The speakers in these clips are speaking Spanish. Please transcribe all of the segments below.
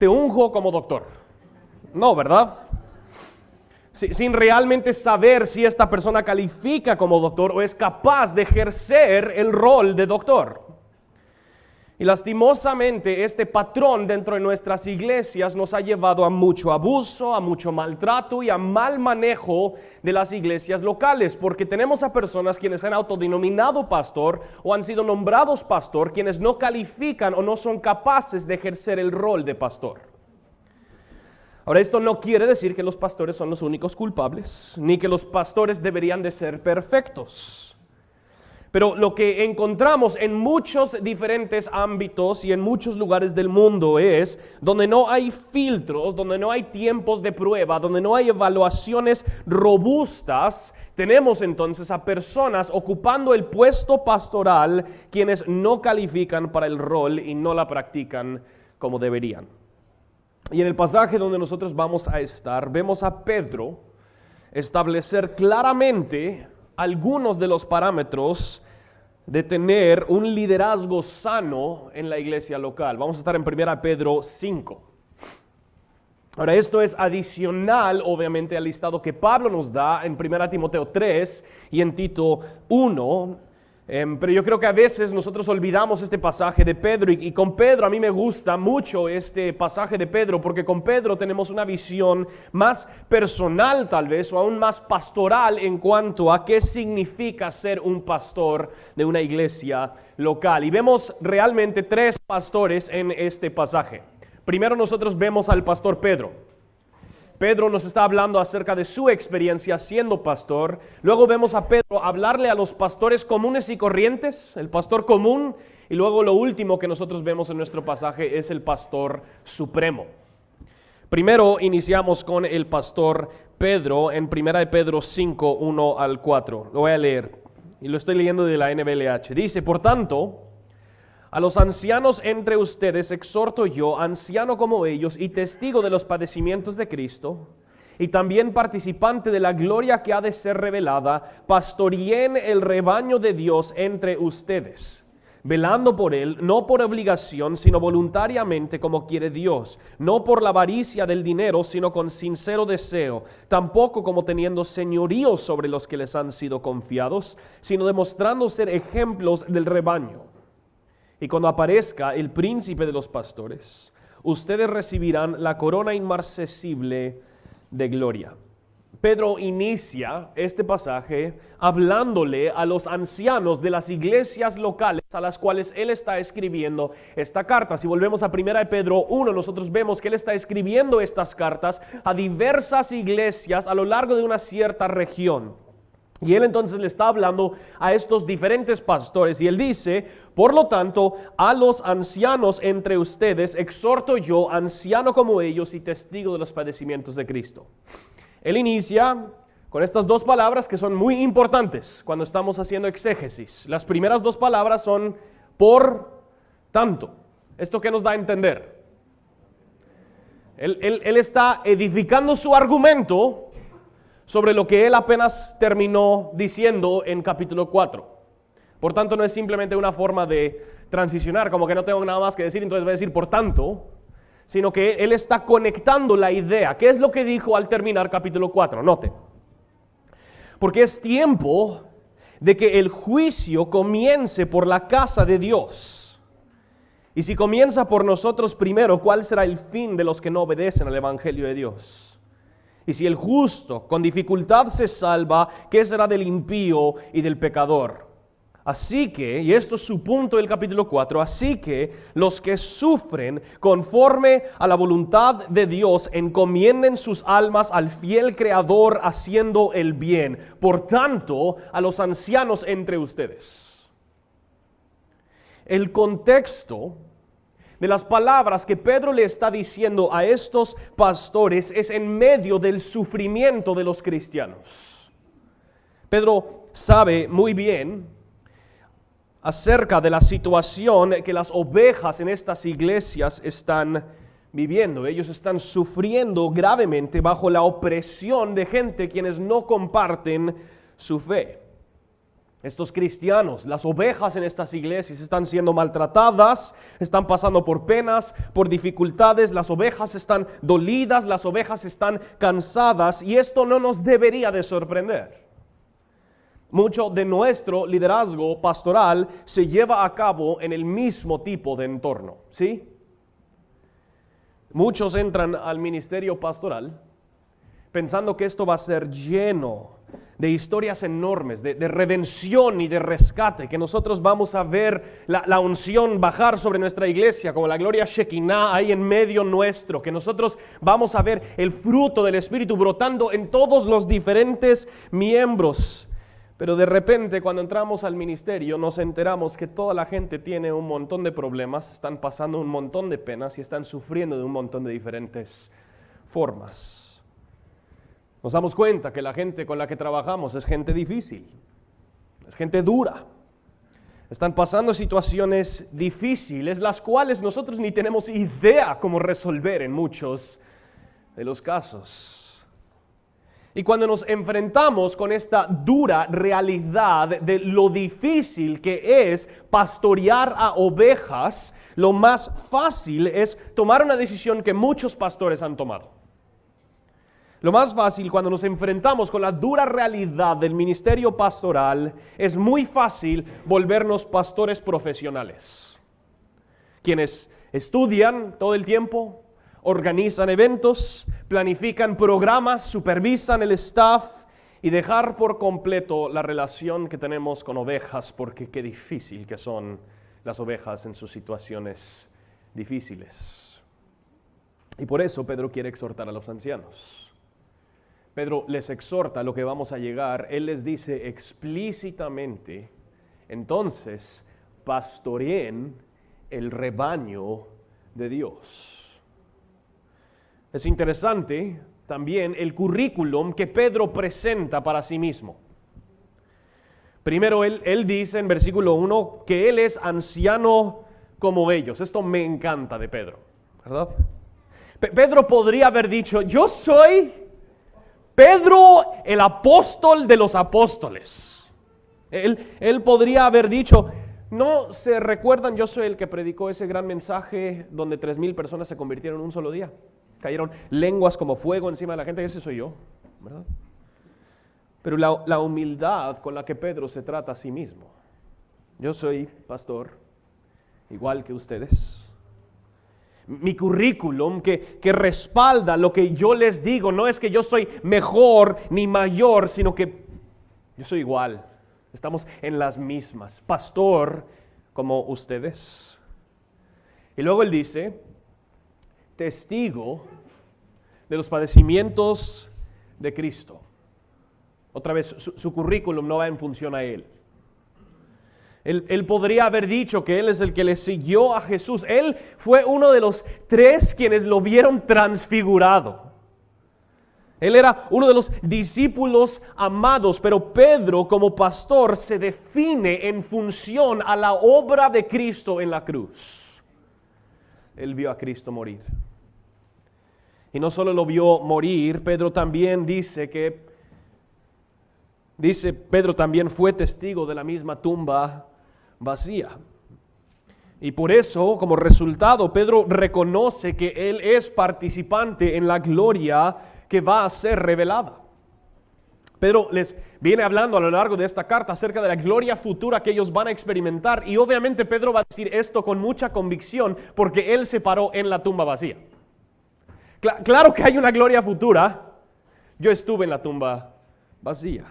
te unjo como doctor. No, ¿verdad? Sin realmente saber si esta persona califica como doctor o es capaz de ejercer el rol de doctor. Y lastimosamente este patrón dentro de nuestras iglesias nos ha llevado a mucho abuso, a mucho maltrato y a mal manejo de las iglesias locales, porque tenemos a personas quienes han autodenominado pastor o han sido nombrados pastor, quienes no califican o no son capaces de ejercer el rol de pastor. Ahora, esto no quiere decir que los pastores son los únicos culpables, ni que los pastores deberían de ser perfectos. Pero lo que encontramos en muchos diferentes ámbitos y en muchos lugares del mundo es donde no hay filtros, donde no hay tiempos de prueba, donde no hay evaluaciones robustas, tenemos entonces a personas ocupando el puesto pastoral quienes no califican para el rol y no la practican como deberían. Y en el pasaje donde nosotros vamos a estar, vemos a Pedro establecer claramente algunos de los parámetros de tener un liderazgo sano en la iglesia local. Vamos a estar en 1 Pedro 5. Ahora, esto es adicional, obviamente, al listado que Pablo nos da en 1 Timoteo 3 y en Tito 1. Pero yo creo que a veces nosotros olvidamos este pasaje de Pedro y con Pedro a mí me gusta mucho este pasaje de Pedro porque con Pedro tenemos una visión más personal tal vez o aún más pastoral en cuanto a qué significa ser un pastor de una iglesia local. Y vemos realmente tres pastores en este pasaje. Primero nosotros vemos al pastor Pedro. Pedro nos está hablando acerca de su experiencia siendo pastor. Luego vemos a Pedro hablarle a los pastores comunes y corrientes, el pastor común. Y luego lo último que nosotros vemos en nuestro pasaje es el pastor supremo. Primero iniciamos con el pastor Pedro en 1 Pedro 5, 1 al 4. Lo voy a leer y lo estoy leyendo de la NBLH. Dice, por tanto, a los ancianos entre ustedes exhorto yo, anciano como ellos y testigo de los padecimientos de Cristo, y también participante de la gloria que ha de ser revelada, pastoreén el rebaño de Dios entre ustedes, velando por él, no por obligación, sino voluntariamente como quiere Dios, no por la avaricia del dinero, sino con sincero deseo, tampoco como teniendo señorío sobre los que les han sido confiados, sino demostrando ser ejemplos del rebaño. Y cuando aparezca el príncipe de los pastores, ustedes recibirán la corona inmarcesible de gloria. Pedro inicia este pasaje hablándole a los ancianos de las iglesias locales a las cuales él está escribiendo esta carta. Si volvemos a 1 Pedro 1, nosotros vemos que él está escribiendo estas cartas a diversas iglesias a lo largo de una cierta región. Y él entonces le está hablando a estos diferentes pastores y él dice, por lo tanto, a los ancianos entre ustedes exhorto yo, anciano como ellos y testigo de los padecimientos de Cristo. Él inicia con estas dos palabras que son muy importantes cuando estamos haciendo exégesis. Las primeras dos palabras son por tanto. ¿Esto qué nos da a entender? Él está edificando su argumento sobre lo que él apenas terminó diciendo en capítulo 4. Por tanto, no es simplemente una forma de transicionar, como que no tengo nada más que decir, entonces voy a decir por tanto, sino que él está conectando la idea. ¿Qué es lo que dijo al terminar capítulo 4? Note. Porque es tiempo de que el juicio comience por la casa de Dios. Y si comienza por nosotros primero, ¿cuál será el fin de los que no obedecen al evangelio de Dios? Y si el justo con dificultad se salva, ¿qué será del impío y del pecador? Así que, y esto es su punto del capítulo 4, así que los que sufren conforme a la voluntad de Dios encomienden sus almas al fiel Creador haciendo el bien. Por tanto, a los ancianos entre ustedes. El contexto de las palabras que Pedro le está diciendo a estos pastores es en medio del sufrimiento de los cristianos. Pedro sabe muy bien acerca de la situación que las ovejas en estas iglesias están viviendo. Ellos están sufriendo gravemente bajo la opresión de gente quienes no comparten su fe. Estos cristianos, las ovejas en estas iglesias están siendo maltratadas, están pasando por penas, por dificultades, las ovejas están dolidas, las ovejas están cansadas y esto no nos debería de sorprender. Mucho de nuestro liderazgo pastoral se lleva a cabo en el mismo tipo de entorno, ¿sí? Muchos entran al ministerio pastoral pensando que esto va a ser lleno de historias enormes, de redención y de rescate, que nosotros vamos a ver la unción bajar sobre nuestra iglesia, como la gloria Shekinah ahí en medio nuestro, que nosotros vamos a ver el fruto del Espíritu brotando en todos los diferentes miembros. Pero de repente cuando entramos al ministerio nos enteramos que toda la gente tiene un montón de problemas, están pasando un montón de penas y están sufriendo de un montón de diferentes formas. Nos damos cuenta que la gente con la que trabajamos es gente difícil, es gente dura. Están pasando situaciones difíciles, las cuales nosotros ni tenemos idea cómo resolver en muchos de los casos. Y cuando nos enfrentamos con esta dura realidad de lo difícil que es pastorear a ovejas, lo más fácil es tomar una decisión que muchos pastores han tomado. Lo más fácil cuando nos enfrentamos con la dura realidad del ministerio pastoral es muy fácil volvernos pastores profesionales. Quienes estudian todo el tiempo, organizan eventos, planifican programas, supervisan el staff y dejar por completo la relación que tenemos con ovejas, porque qué difícil que son las ovejas en sus situaciones difíciles. Y por eso Pedro quiere exhortar a los ancianos. Pedro les exhorta a lo que vamos a llegar. Él les dice explícitamente, entonces, pastoreen el rebaño de Dios. Es interesante también el currículum que Pedro presenta para sí mismo. Primero, él dice en versículo 1 que él es anciano como ellos. Esto me encanta de Pedro, ¿verdad? Pedro podría haber dicho, yo soy Pedro, el apóstol de los apóstoles. Él podría haber dicho, ¿no se recuerdan? Yo soy el que predicó ese gran mensaje donde 3,000 personas se convirtieron en un solo día. Cayeron lenguas como fuego encima de la gente. Ese soy yo, ¿verdad? Pero la humildad con la que Pedro se trata a sí mismo. Yo soy pastor, igual que ustedes. Mi currículum que respalda lo que yo les digo, no es que yo soy mejor ni mayor, sino que yo soy igual. Estamos en las mismas. Pastor como ustedes. Y luego él dice, testigo de los padecimientos de Cristo. Otra vez, su currículum no va en función a él. Él podría haber dicho que él es el que le siguió a Jesús. Él fue uno de los 3 quienes lo vieron transfigurado. Él era uno de los discípulos amados, pero Pedro como pastor se define en función a la obra de Cristo en la cruz. Él vio a Cristo morir. Y no solo lo vio morir, Pedro también Pedro también fue testigo de la misma tumba vacía. Y por eso, como resultado, Pedro reconoce que él es participante en la gloria que va a ser revelada. Pedro les viene hablando a lo largo de esta carta acerca de la gloria futura que ellos van a experimentar. Y obviamente Pedro va a decir esto con mucha convicción porque él se paró en la tumba vacía. Claro que hay una gloria futura. Yo estuve en la tumba vacía.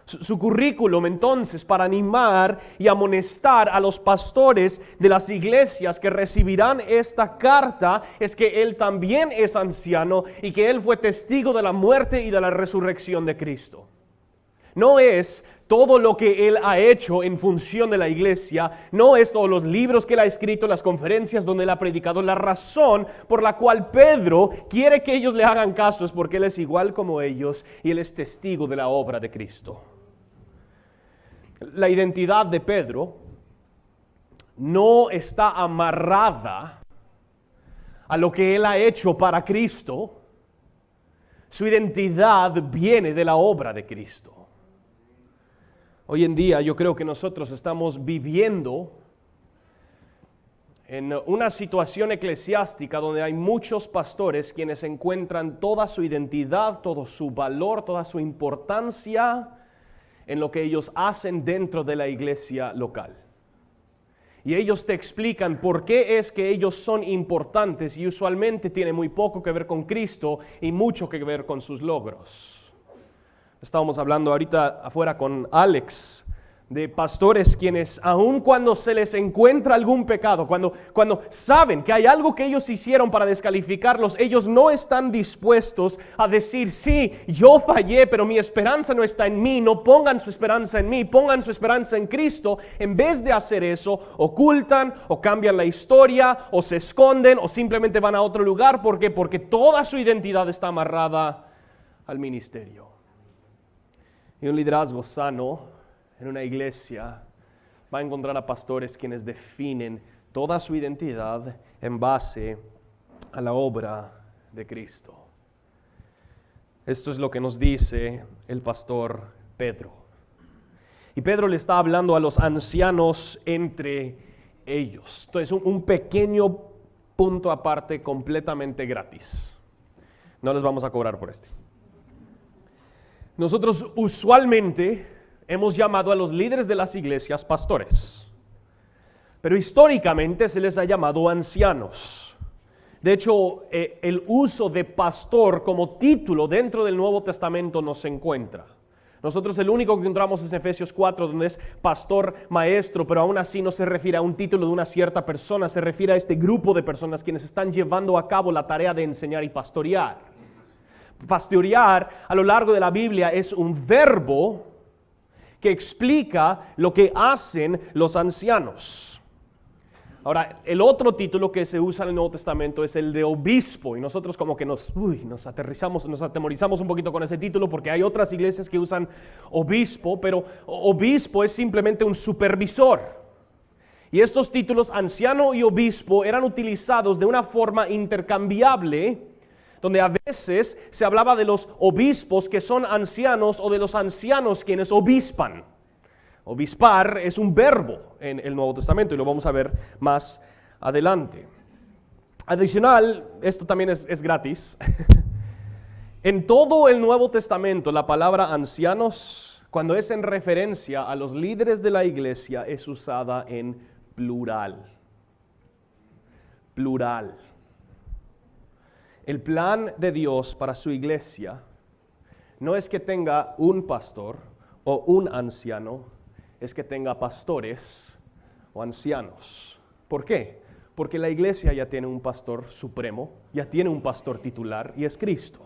Su currículum entonces para animar y amonestar a los pastores de las iglesias que recibirán esta carta es que él también es anciano y que él fue testigo de la muerte y de la resurrección de Cristo. No es todo lo que él ha hecho en función de la iglesia, no es todos los libros que él ha escrito, las conferencias donde él ha predicado. La razón por la cual Pedro quiere que ellos le hagan caso es porque él es igual como ellos y él es testigo de la obra de Cristo. La identidad de Pedro no está amarrada a lo que él ha hecho para Cristo. Su identidad viene de la obra de Cristo. Hoy en día yo creo que nosotros estamos viviendo en una situación eclesiástica donde hay muchos pastores quienes encuentran toda su identidad, todo su valor, toda su importancia en lo que ellos hacen dentro de la iglesia local. Y ellos te explican por qué es que ellos son importantes y usualmente tiene muy poco que ver con Cristo y mucho que ver con sus logros. Estábamos hablando ahorita afuera con Alex de pastores quienes aun cuando se les encuentra algún pecado, cuando saben que hay algo que ellos hicieron para descalificarlos, ellos no están dispuestos a decir, sí, yo fallé, pero mi esperanza no está en mí, no pongan su esperanza en mí, pongan su esperanza en Cristo. En vez de hacer eso, ocultan o cambian la historia o se esconden o simplemente van a otro lugar. ¿Por qué? Porque toda su identidad está amarrada al ministerio. Y un liderazgo sano en una iglesia va a encontrar a pastores quienes definen toda su identidad en base a la obra de Cristo. Esto es lo que nos dice el pastor Pedro. Y Pedro le está hablando a los ancianos entre ellos. Entonces, un pequeño punto aparte completamente gratis. No les vamos a cobrar por este. Nosotros usualmente hemos llamado a los líderes de las iglesias pastores, pero históricamente se les ha llamado ancianos. De hecho, el uso de pastor como título dentro del Nuevo Testamento no se encuentra. Nosotros el único que encontramos es Efesios 4, donde es pastor maestro, pero aún así no se refiere a un título de una cierta persona, se refiere a este grupo de personas quienes están llevando a cabo la tarea de enseñar y pastorear. Pastorear a lo largo de la Biblia es un verbo que explica lo que hacen los ancianos. Ahora, el otro título que se usa en el Nuevo Testamento es el de obispo, y nosotros como que nos atemorizamos un poquito con ese título porque hay otras iglesias que usan obispo, pero obispo es simplemente un supervisor. Y estos títulos, anciano y obispo, eran utilizados de una forma intercambiable, donde a veces se hablaba de los obispos que son ancianos o de los ancianos quienes obispan. Obispar es un verbo en el Nuevo Testamento y lo vamos a ver más adelante. Adicional, esto también es gratis. En todo el Nuevo Testamento la palabra ancianos, cuando es en referencia a los líderes de la iglesia, es usada en plural. Plural. El plan de Dios para su iglesia no es que tenga un pastor o un anciano, es que tenga pastores o ancianos. ¿Por qué? Porque la iglesia ya tiene un pastor supremo, ya tiene un pastor titular y es Cristo.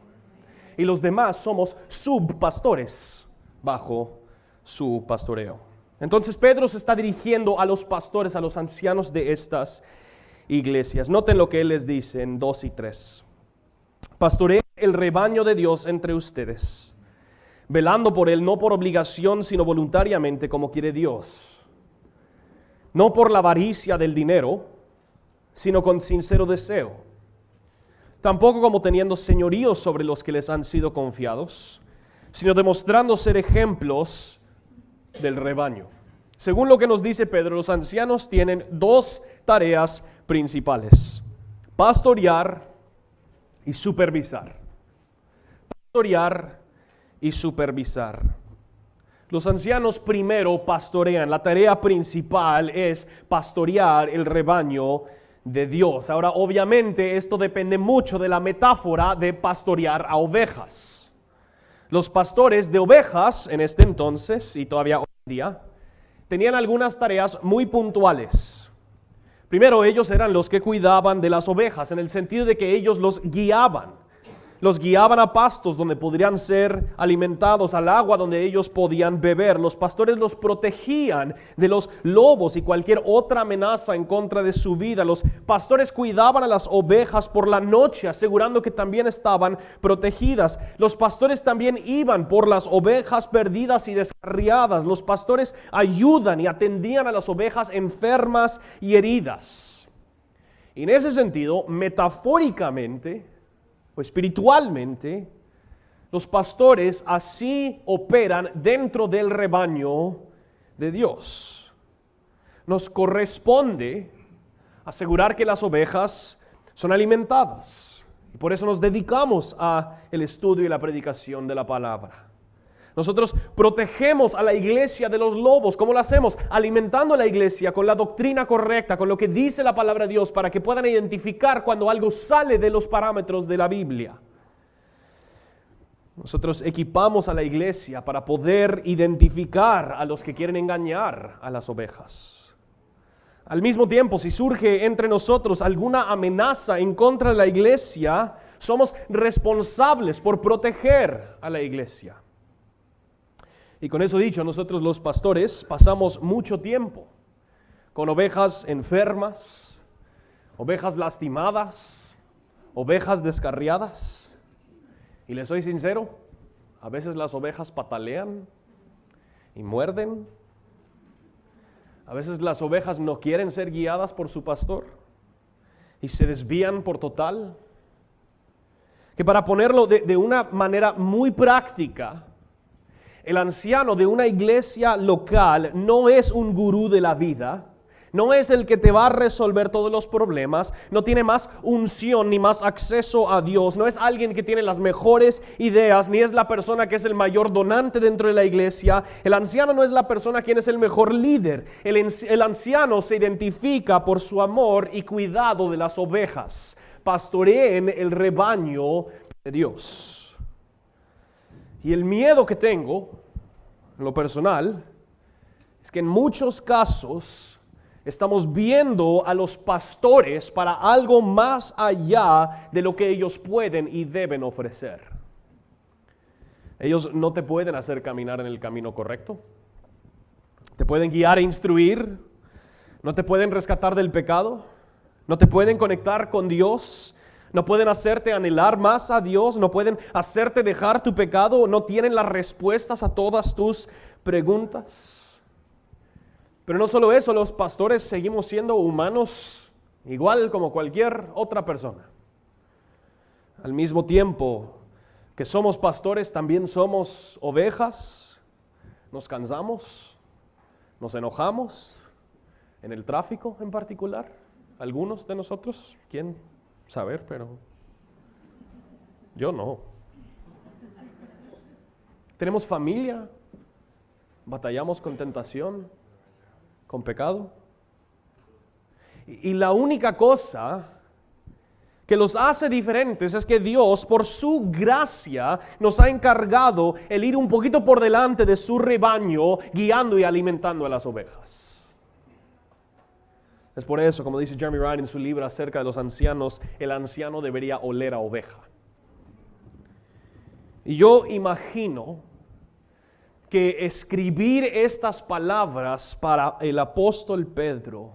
Y los demás somos subpastores bajo su pastoreo. Entonces Pedro se está dirigiendo a los pastores, a los ancianos de estas iglesias. Noten lo que él les dice en 2 y 3. Pastoreen el rebaño de Dios entre ustedes, velando por él no por obligación, sino voluntariamente como quiere Dios. No por la avaricia del dinero, sino con sincero deseo. Tampoco como teniendo señorío sobre los que les han sido confiados, sino demostrando ser ejemplos del rebaño. Según lo que nos dice Pedro, los ancianos tienen dos tareas principales: pastorear y supervisar. Pastorear y supervisar. Los ancianos primero pastorean. La tarea principal es pastorear el rebaño de Dios. Ahora, obviamente, esto depende mucho de la metáfora de pastorear a ovejas. Los pastores de ovejas en este entonces, y todavía hoy en día, tenían algunas tareas muy puntuales. Primero, ellos eran los que cuidaban de las ovejas, en el sentido de que ellos los guiaban a pastos donde podrían ser alimentados, al agua donde ellos podían beber. Los pastores los protegían de los lobos y cualquier otra amenaza en contra de su vida. Los pastores cuidaban a las ovejas por la noche, asegurando que también estaban protegidas. Los pastores también iban por las ovejas perdidas y descarriadas. Los pastores ayudan y atendían a las ovejas enfermas y heridas. Y en ese sentido, metafóricamente o espiritualmente, los pastores así operan dentro del rebaño de Dios. Nos corresponde asegurar que las ovejas son alimentadas. Y por eso nos dedicamos a el estudio y la predicación de la palabra. Nosotros protegemos a la iglesia de los lobos. ¿Cómo lo hacemos? Alimentando a la iglesia con la doctrina correcta, con lo que dice la palabra de Dios, para que puedan identificar cuando algo sale de los parámetros de la Biblia. Nosotros equipamos a la iglesia para poder identificar a los que quieren engañar a las ovejas. Al mismo tiempo, si surge entre nosotros alguna amenaza en contra de la iglesia, somos responsables por proteger a la iglesia. Y con eso dicho, nosotros los pastores pasamos mucho tiempo con ovejas enfermas, ovejas lastimadas, ovejas descarriadas. Y les soy sincero, a veces las ovejas patalean y muerden. A veces las ovejas no quieren ser guiadas por su pastor y se desvían por total. Que para ponerlo de una manera muy práctica, el anciano de una iglesia local no es un gurú de la vida, no es el que te va a resolver todos los problemas, no tiene más unción ni más acceso a Dios, no es alguien que tiene las mejores ideas, ni es la persona que es el mayor donante dentro de la iglesia. El anciano no es la persona quien es el mejor líder. El anciano se identifica por su amor y cuidado de las ovejas. Pastoreen el rebaño de Dios. Y el miedo que tengo, en lo personal, es que en muchos casos estamos viendo a los pastores para algo más allá de lo que ellos pueden y deben ofrecer. Ellos no te pueden hacer caminar en el camino correcto. Te pueden guiar e instruir. No te pueden rescatar del pecado. No te pueden conectar con Dios. No pueden hacerte anhelar más a Dios, no pueden hacerte dejar tu pecado, no tienen las respuestas a todas tus preguntas. Pero no solo eso, los pastores seguimos siendo humanos igual como cualquier otra persona. Al mismo tiempo que somos pastores, también somos ovejas, nos cansamos, nos enojamos, en el tráfico en particular, algunos de nosotros, ¿quién saber? Pero yo no. Tenemos familia, batallamos con tentación, con pecado. Y la única cosa que los hace diferentes es que Dios, por su gracia, nos ha encargado el ir un poquito por delante de su rebaño, guiando y alimentando a las ovejas. Es por eso, como dice Jeremy Wright en su libro acerca de los ancianos, el anciano debería oler a oveja. Y yo imagino que escribir estas palabras para el apóstol Pedro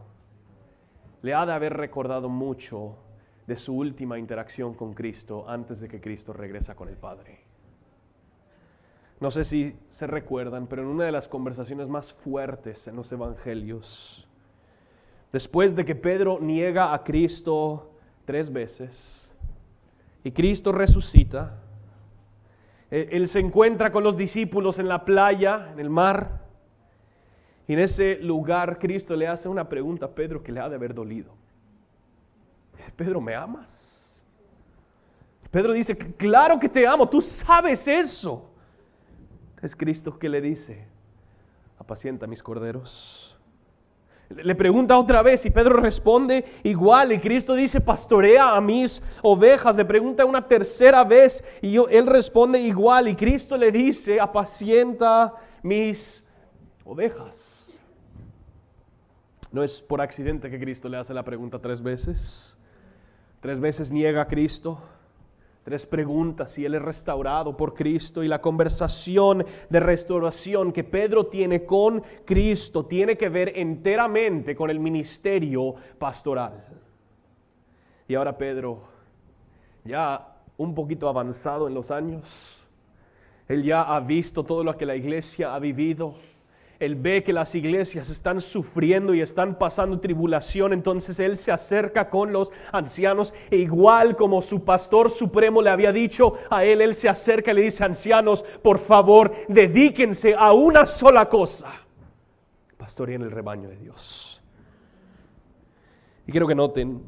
le ha de haber recordado mucho de su última interacción con Cristo antes de que Cristo regresa con el Padre. No sé si se recuerdan, pero en una de las conversaciones más fuertes en los evangelios, después de que Pedro niega a Cristo 3 veces y Cristo resucita, él se encuentra con los discípulos en la playa, en el mar, y en ese lugar Cristo le hace una pregunta a Pedro que le ha de haber dolido. Dice: Pedro, ¿me amas? Pedro dice: claro que te amo, tú sabes eso. Es Cristo que le dice: apacienta mis corderos. Le pregunta otra vez y Pedro responde igual, y Cristo dice: pastorea a mis ovejas. Le pregunta una tercera vez y él responde igual, y Cristo le dice: apacienta mis ovejas. No es por accidente que Cristo le hace la pregunta 3 veces. 3 veces niega a Cristo. 3 preguntas y él es restaurado por Cristo, y la conversación de restauración que Pedro tiene con Cristo tiene que ver enteramente con el ministerio pastoral. Y ahora Pedro, ya un poquito avanzado en los años, él ya ha visto todo lo que la iglesia ha vivido. Él ve que las iglesias están sufriendo y están pasando tribulación, entonces él se acerca con los ancianos, e igual como su pastor supremo le había dicho a él se acerca y le dice: ancianos, por favor, dedíquense a una sola cosa: Pastoreen el rebaño de Dios. Y quiero que noten,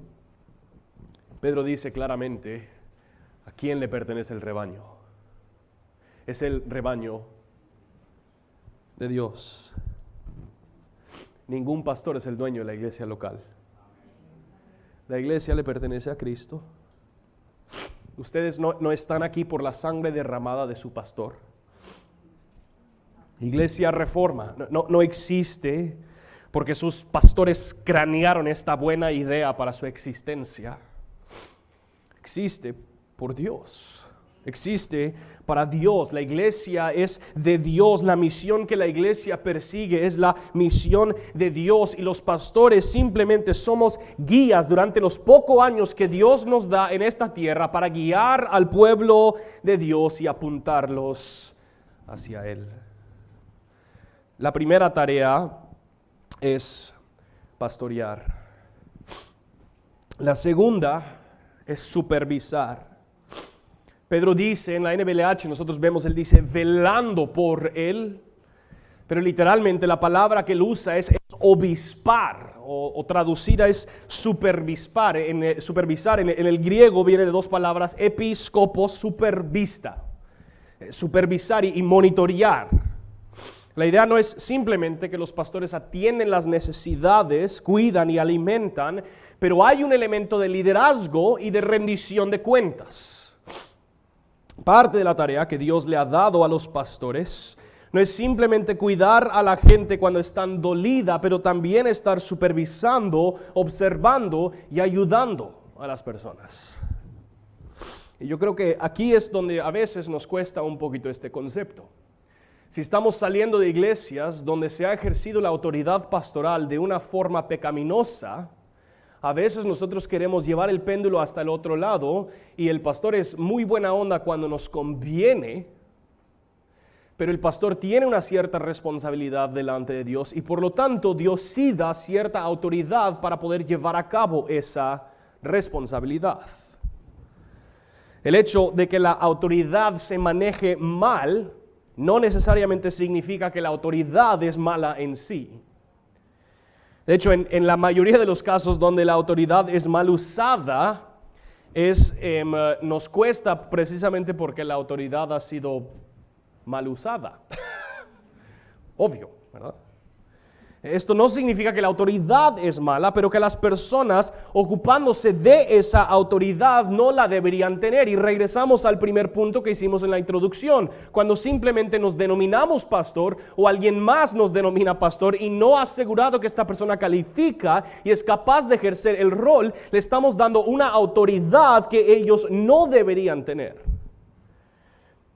Pedro dice claramente a quién le pertenece el rebaño. Es el rebaño de Dios. Ningún pastor es el dueño de la iglesia local. La iglesia le pertenece a Cristo. Ustedes no están aquí por la sangre derramada de su pastor. Iglesia Reforma no existe porque sus pastores cranearon esta buena idea para su existencia. Existe por Dios. Existe para Dios. La iglesia es de Dios. La misión que la iglesia persigue es la misión de Dios. Y los pastores simplemente somos guías durante los pocos años que Dios nos da en esta tierra para guiar al pueblo de Dios y apuntarlos hacia Él. La primera tarea es pastorear. La segunda es supervisar. Pedro dice en la NBLH, nosotros vemos, él dice, velando por él, pero literalmente la palabra que él usa es obispar, o traducida es supervisar. Supervisar en el griego viene de dos palabras, episcopos, supervista. Supervisar y monitorear. La idea no es simplemente que los pastores atienden las necesidades, cuidan y alimentan, pero hay un elemento de liderazgo y de rendición de cuentas. Parte de la tarea que Dios le ha dado a los pastores no es simplemente cuidar a la gente cuando están dolida, pero también estar supervisando, observando y ayudando a las personas. Y yo creo que aquí es donde a veces nos cuesta un poquito este concepto. Si estamos saliendo de iglesias donde se ha ejercido la autoridad pastoral de una forma pecaminosa, a veces nosotros queremos llevar el péndulo hasta el otro lado y el pastor es muy buena onda cuando nos conviene, pero el pastor tiene una cierta responsabilidad delante de Dios y por lo tanto Dios sí da cierta autoridad para poder llevar a cabo esa responsabilidad. El hecho de que la autoridad se maneje mal no necesariamente significa que la autoridad es mala en sí. De hecho, en la mayoría de los casos donde la autoridad es mal usada, nos cuesta precisamente porque la autoridad ha sido mal usada. Obvio, ¿verdad? Esto no significa que la autoridad es mala, pero que las personas ocupándose de esa autoridad no la deberían tener. Y regresamos al primer punto que hicimos en la introducción. Cuando simplemente nos denominamos pastor o alguien más nos denomina pastor y no ha asegurado que esta persona califica y es capaz de ejercer el rol, le estamos dando una autoridad que ellos no deberían tener.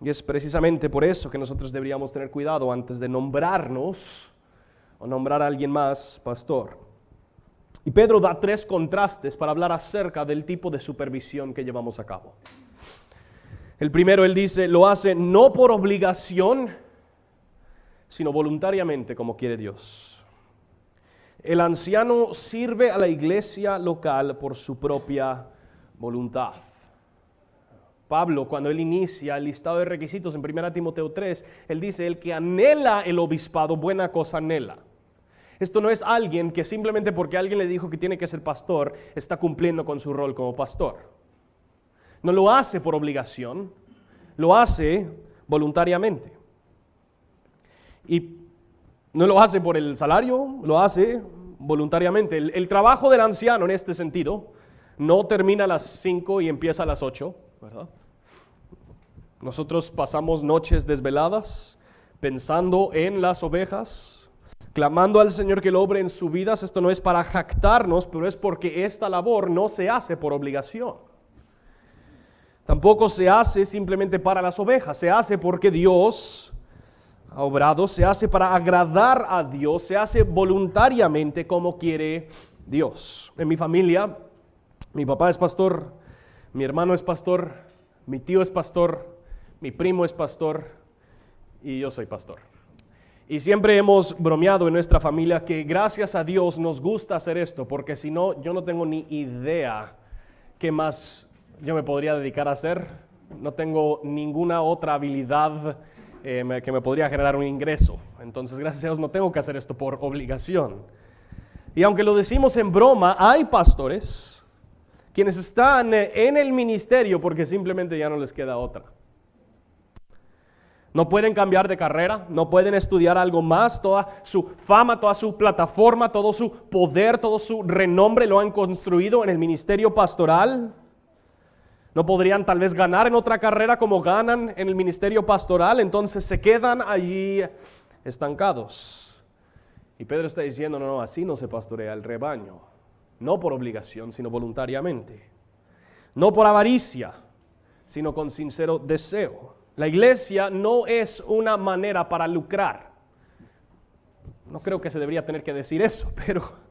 Y es precisamente por eso que nosotros deberíamos tener cuidado antes de nombrarnos o nombrar a alguien más pastor. Y Pedro da tres contrastes para hablar acerca del tipo de supervisión que llevamos a cabo. El primero, él dice, lo hace no por obligación, sino voluntariamente como quiere Dios. El anciano sirve a la iglesia local por su propia voluntad. Pablo, cuando él inicia el listado de requisitos en 1 Timoteo 3, él dice, el que anhela el obispado, buena cosa anhela. Esto no es alguien que simplemente porque alguien le dijo que tiene que ser pastor, está cumpliendo con su rol como pastor. No lo hace por obligación, lo hace voluntariamente. Y no lo hace por el salario, lo hace voluntariamente. El trabajo del anciano en este sentido no termina a las 5 y empieza a las 8, ¿verdad? Nosotros pasamos noches desveladas pensando en las ovejas, clamando al Señor que lo obre en sus vidas. Esto no es para jactarnos, pero es porque esta labor no se hace por obligación. Tampoco se hace simplemente para las ovejas, se hace porque Dios ha obrado, se hace para agradar a Dios, se hace voluntariamente como quiere Dios. En mi familia, mi papá es pastor, mi hermano es pastor, mi tío es pastor, mi primo es pastor y yo soy pastor. Y siempre hemos bromeado en nuestra familia que gracias a Dios nos gusta hacer esto, porque si no, yo no tengo ni idea qué más yo me podría dedicar a hacer. No tengo ninguna otra habilidad que me podría generar un ingreso. Entonces, gracias a Dios, no tengo que hacer esto por obligación. Y aunque lo decimos en broma, hay pastores quienes están en el ministerio porque simplemente ya no les queda otra. No pueden cambiar de carrera, no pueden estudiar algo más, toda su fama, toda su plataforma, todo su poder, todo su renombre lo han construido en el ministerio pastoral. No podrían tal vez ganar en otra carrera como ganan en el ministerio pastoral, entonces se quedan allí estancados. Y Pedro está diciendo, no, así no se pastorea el rebaño, no por obligación, sino voluntariamente. No por avaricia, sino con sincero deseo. La iglesia no es una manera para lucrar. No creo que se debería tener que decir eso, pero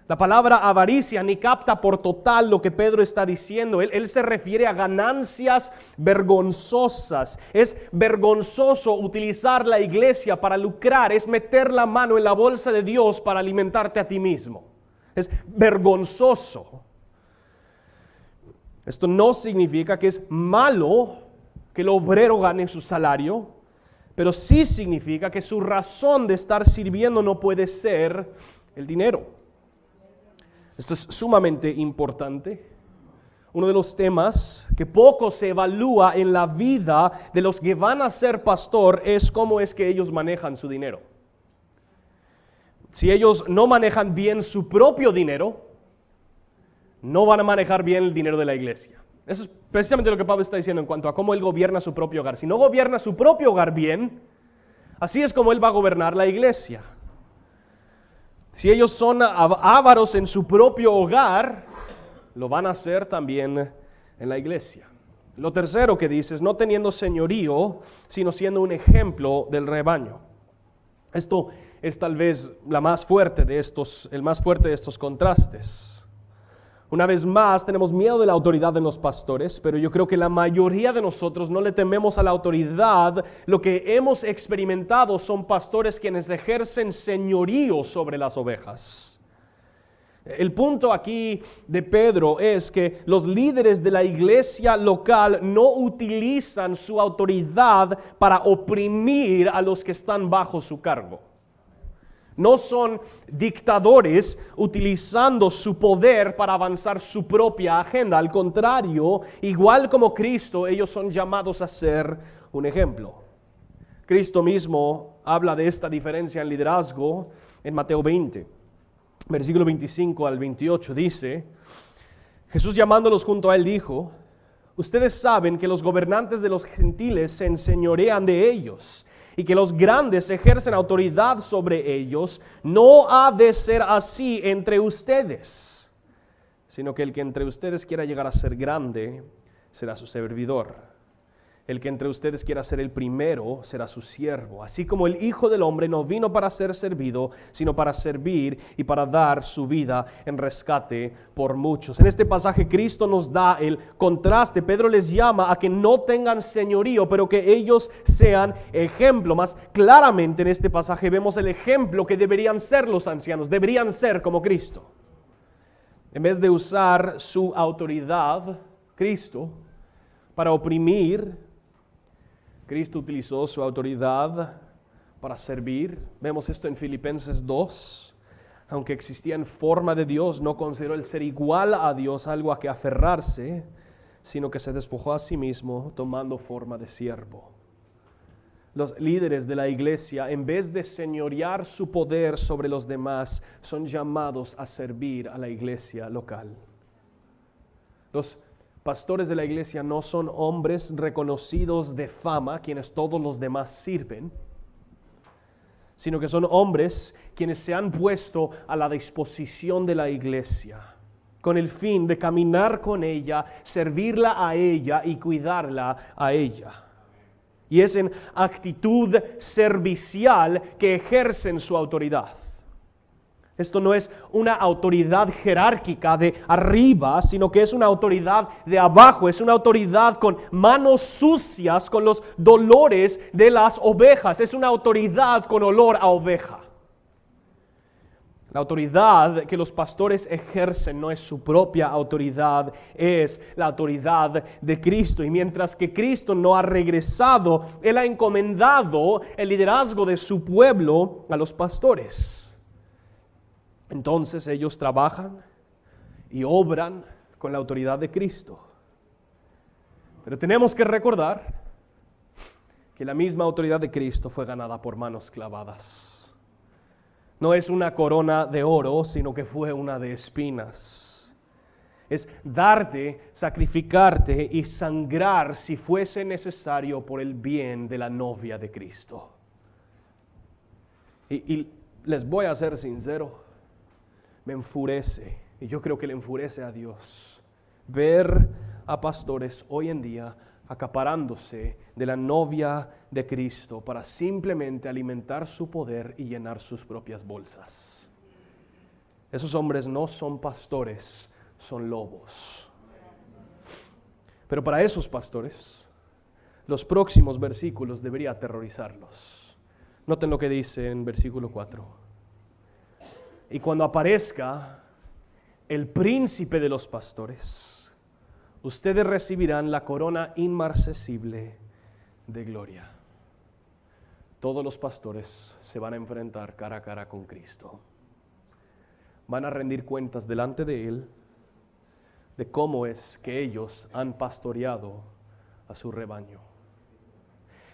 la palabra avaricia ni capta por total lo que Pedro está diciendo. Él se refiere a ganancias vergonzosas. Es vergonzoso utilizar la iglesia para lucrar, es meter la mano en la bolsa de Dios para alimentarte a ti mismo. Es vergonzoso. Esto no significa que es malo que el obrero gane su salario, pero sí significa que su razón de estar sirviendo no puede ser el dinero. Esto es sumamente importante. Uno de los temas que poco se evalúa en la vida de los que van a ser pastor es cómo es que ellos manejan su dinero. Si ellos no manejan bien su propio dinero, no van a manejar bien el dinero de la iglesia. Eso es precisamente lo que Pablo está diciendo en cuanto a cómo él gobierna su propio hogar. Si no gobierna su propio hogar bien, así es como él va a gobernar la iglesia. Si ellos son ávaros en su propio hogar, lo van a hacer también en la iglesia. Lo tercero que dice es no teniendo señorío, sino siendo un ejemplo del rebaño. Esto es tal vez el más fuerte de estos contrastes. Una vez más, tenemos miedo de la autoridad de los pastores, pero yo creo que la mayoría de nosotros no le tememos a la autoridad. Lo que hemos experimentado son pastores quienes ejercen señorío sobre las ovejas. El punto aquí de Pedro es que los líderes de la iglesia local no utilizan su autoridad para oprimir a los que están bajo su cargo. No son dictadores utilizando su poder para avanzar su propia agenda. Al contrario, igual como Cristo, ellos son llamados a ser un ejemplo. Cristo mismo habla de esta diferencia en liderazgo en Mateo 20, versículo 25 al 28. Dice, Jesús llamándolos junto a él dijo, ustedes saben que los gobernantes de los gentiles se enseñorean de ellos, y que los grandes ejercen autoridad sobre ellos. No ha de ser así entre ustedes, sino que el que entre ustedes quiera llegar a ser grande, será su servidor. El que entre ustedes quiera ser el primero, será su siervo. Así como el Hijo del Hombre no vino para ser servido, sino para servir y para dar su vida en rescate por muchos. En este pasaje Cristo nos da el contraste. Pedro les llama a que no tengan señorío, pero que ellos sean ejemplo. Más claramente en este pasaje vemos el ejemplo que deberían ser los ancianos. Deberían ser como Cristo. En vez de usar su autoridad, Cristo, para oprimir, Cristo utilizó su autoridad para servir. Vemos esto en Filipenses 2. Aunque existía en forma de Dios, no consideró el ser igual a Dios algo a que aferrarse, sino que se despojó a sí mismo tomando forma de siervo. Los líderes de la iglesia, en vez de señorear su poder sobre los demás, son llamados a servir a la iglesia local. Los pastores de la iglesia no son hombres reconocidos de fama, quienes todos los demás sirven, sino que son hombres quienes se han puesto a la disposición de la iglesia, con el fin de caminar con ella, servirla a ella y cuidarla a ella. Y es en actitud servicial que ejercen su autoridad. Esto no es una autoridad jerárquica de arriba, sino que es una autoridad de abajo. Es una autoridad con manos sucias, con los dolores de las ovejas. Es una autoridad con olor a oveja. La autoridad que los pastores ejercen no es su propia autoridad, es la autoridad de Cristo. Y mientras que Cristo no ha regresado, Él ha encomendado el liderazgo de su pueblo a los pastores. Entonces ellos trabajan y obran con la autoridad de Cristo. Pero tenemos que recordar que la misma autoridad de Cristo fue ganada por manos clavadas. No es una corona de oro, sino que fue una de espinas. Es darte, sacrificarte y sangrar si fuese necesario por el bien de la novia de Cristo. Y les voy a ser sincero, me enfurece, y yo creo que le enfurece a Dios, ver a pastores hoy en día acaparándose de la novia de Cristo para simplemente alimentar su poder y llenar sus propias bolsas. Esos hombres no son pastores, son lobos. Pero para esos pastores, los próximos versículos debería aterrorizarlos. Noten lo que dice en versículo 4. Y cuando aparezca el príncipe de los pastores, ustedes recibirán la corona inmarcesible de gloria. Todos los pastores se van a enfrentar cara a cara con Cristo. Van a rendir cuentas delante de Él de cómo es que ellos han pastoreado a su rebaño.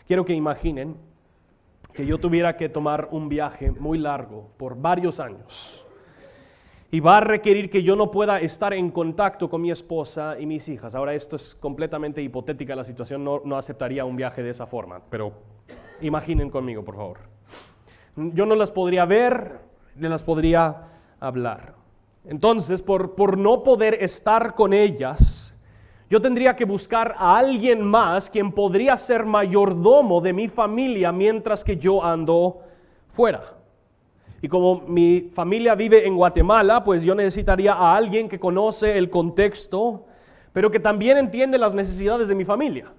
Quiero que imaginen que yo tuviera que tomar un viaje muy largo por varios años. Y va a requerir que yo no pueda estar en contacto con mi esposa y mis hijas. Ahora esto es completamente hipotética la situación, no aceptaría un viaje de esa forma, pero imaginen conmigo, por favor. Yo no las podría ver, ni las podría hablar. Entonces, por no poder estar con ellas, yo tendría que buscar a alguien más quien podría ser mayordomo de mi familia mientras que yo ando fuera. Y como mi familia vive en Guatemala, pues yo necesitaría a alguien que conoce el contexto, pero que también entiende las necesidades de mi familia.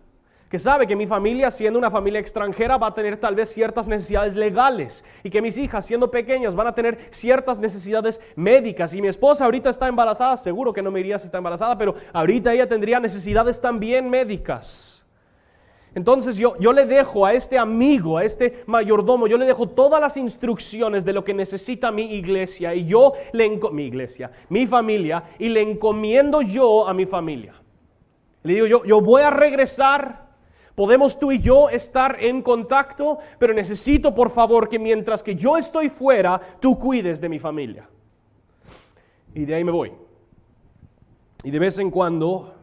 Que sabe que mi familia, siendo una familia extranjera, va a tener tal vez ciertas necesidades legales. Y que mis hijas, siendo pequeñas, van a tener ciertas necesidades médicas. Y mi esposa ahorita está embarazada, seguro que no me diría si está embarazada, pero ahorita ella tendría necesidades también médicas. Entonces yo le dejo a este amigo, a este mayordomo, yo le dejo todas las instrucciones de lo que necesita mi iglesia y mi familia, y le encomiendo yo a mi familia. Le digo yo voy a regresar, podemos tú y yo estar en contacto, pero necesito por favor que mientras que yo estoy fuera, tú cuides de mi familia. Y de ahí me voy. Y de vez en cuando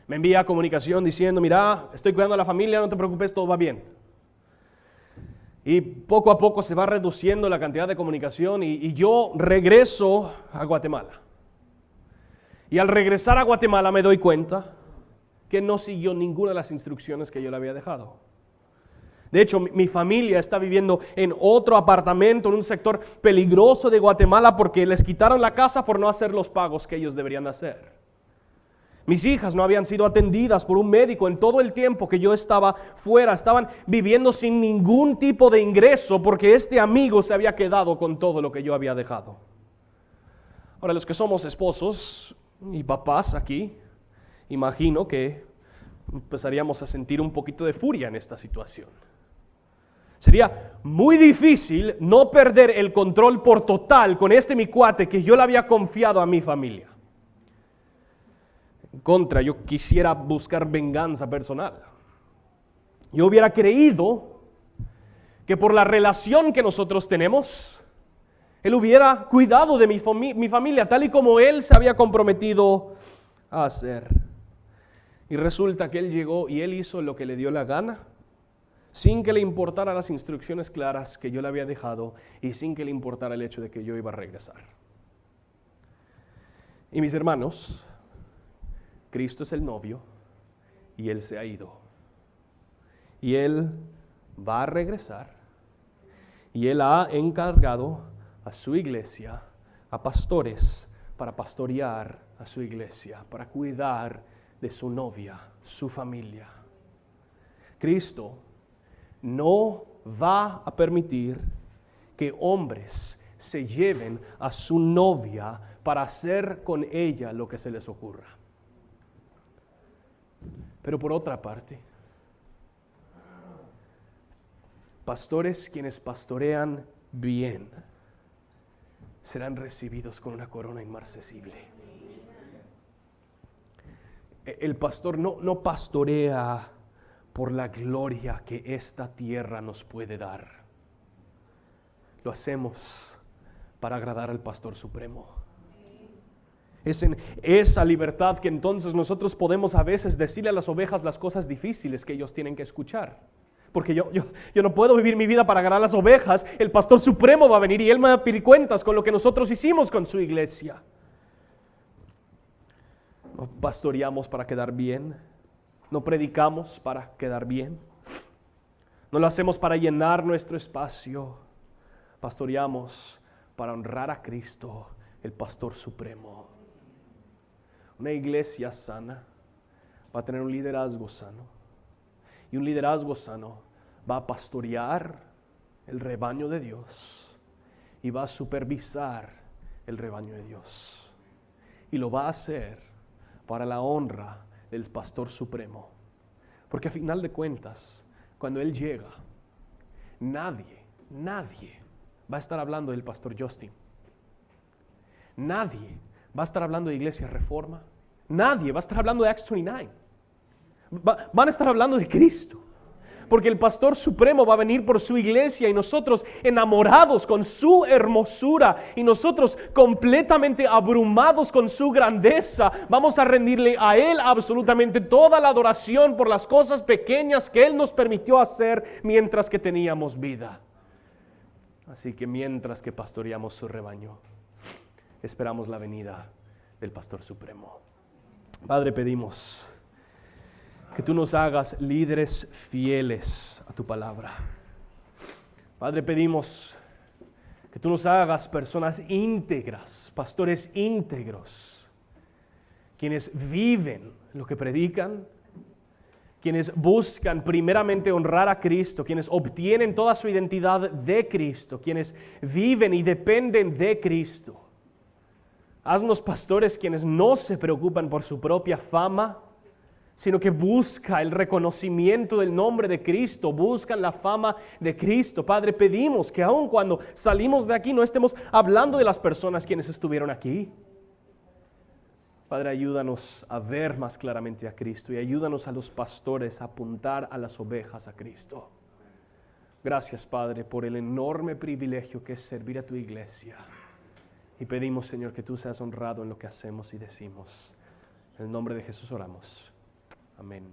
me envía comunicación diciendo, mira, estoy cuidando a la familia, no te preocupes, todo va bien. Y poco a poco se va reduciendo la cantidad de comunicación y yo regreso a Guatemala. Y al regresar a Guatemala me doy cuenta que no siguió ninguna de las instrucciones que yo le había dejado. De hecho, mi familia está viviendo en otro apartamento, en un sector peligroso de Guatemala porque les quitaron la casa por no hacer los pagos que ellos deberían hacer. Mis hijas no habían sido atendidas por un médico en todo el tiempo que yo estaba fuera. Estaban viviendo sin ningún tipo de ingreso porque este amigo se había quedado con todo lo que yo había dejado. Ahora, los que somos esposos y papás aquí, imagino que empezaríamos a sentir un poquito de furia en esta situación. Sería muy difícil no perder el control por total con mi cuate que yo le había confiado a mi familia. Yo quisiera buscar venganza personal. Yo hubiera creído que por la relación que nosotros tenemos, él hubiera cuidado de mi familia, tal y como él se había comprometido a hacer. Y resulta que él llegó y él hizo lo que le dio la gana, sin que le importara las instrucciones claras que yo le había dejado y sin que le importara el hecho de que yo iba a regresar. Y mis hermanos, Cristo es el novio y Él se ha ido. Y Él va a regresar y Él ha encargado a su iglesia, a pastores, para pastorear a su iglesia, para cuidar de su novia, su familia. Cristo no va a permitir que hombres se lleven a su novia para hacer con ella lo que se les ocurra. Pero por otra parte, pastores quienes pastorean bien serán recibidos con una corona inmarcesible. El pastor no pastorea por la gloria que esta tierra nos puede dar. Lo hacemos para agradar al Pastor Supremo. Es en esa libertad que entonces nosotros podemos a veces decirle a las ovejas las cosas difíciles que ellos tienen que escuchar. Porque yo no puedo vivir mi vida para agradar a las ovejas. El Pastor Supremo va a venir y Él me va a pedir cuentas con lo que nosotros hicimos con su iglesia. No pastoreamos para quedar bien. No predicamos para quedar bien. No lo hacemos para llenar nuestro espacio. Pastoreamos para honrar a Cristo, el Pastor Supremo. Una iglesia sana va a tener un liderazgo sano. Y un liderazgo sano va a pastorear el rebaño de Dios y va a supervisar el rebaño de Dios. Y lo va a hacer para la honra del Pastor Supremo. Porque a final de cuentas, cuando Él llega, nadie va a estar hablando del Pastor Justin. Nadie va a estar hablando de Iglesia Reforma. Nadie va a estar hablando de Acts 29. Van a estar hablando de Cristo. Porque el Pastor Supremo va a venir por su iglesia y nosotros enamorados con su hermosura y nosotros completamente abrumados con su grandeza, vamos a rendirle a Él absolutamente toda la adoración por las cosas pequeñas que Él nos permitió hacer mientras que teníamos vida. Así que mientras que pastoreamos su rebaño, esperamos la venida del Pastor Supremo. Padre, pedimos que tú nos hagas líderes fieles a tu palabra. Padre, pedimos que tú nos hagas personas íntegras, pastores íntegros, quienes viven lo que predican, quienes buscan primeramente honrar a Cristo, quienes obtienen toda su identidad de Cristo, quienes viven y dependen de Cristo. Haznos pastores quienes no se preocupan por su propia fama, sino que busca el reconocimiento del nombre de Cristo, buscan la fama de Cristo. Padre, pedimos que aun cuando salimos de aquí no estemos hablando de las personas quienes estuvieron aquí. Padre, ayúdanos a ver más claramente a Cristo y ayúdanos a los pastores a apuntar a las ovejas a Cristo. Gracias, Padre, por el enorme privilegio que es servir a tu iglesia. Y pedimos, Señor, que tú seas honrado en lo que hacemos y decimos. En el nombre de Jesús oramos. Amén.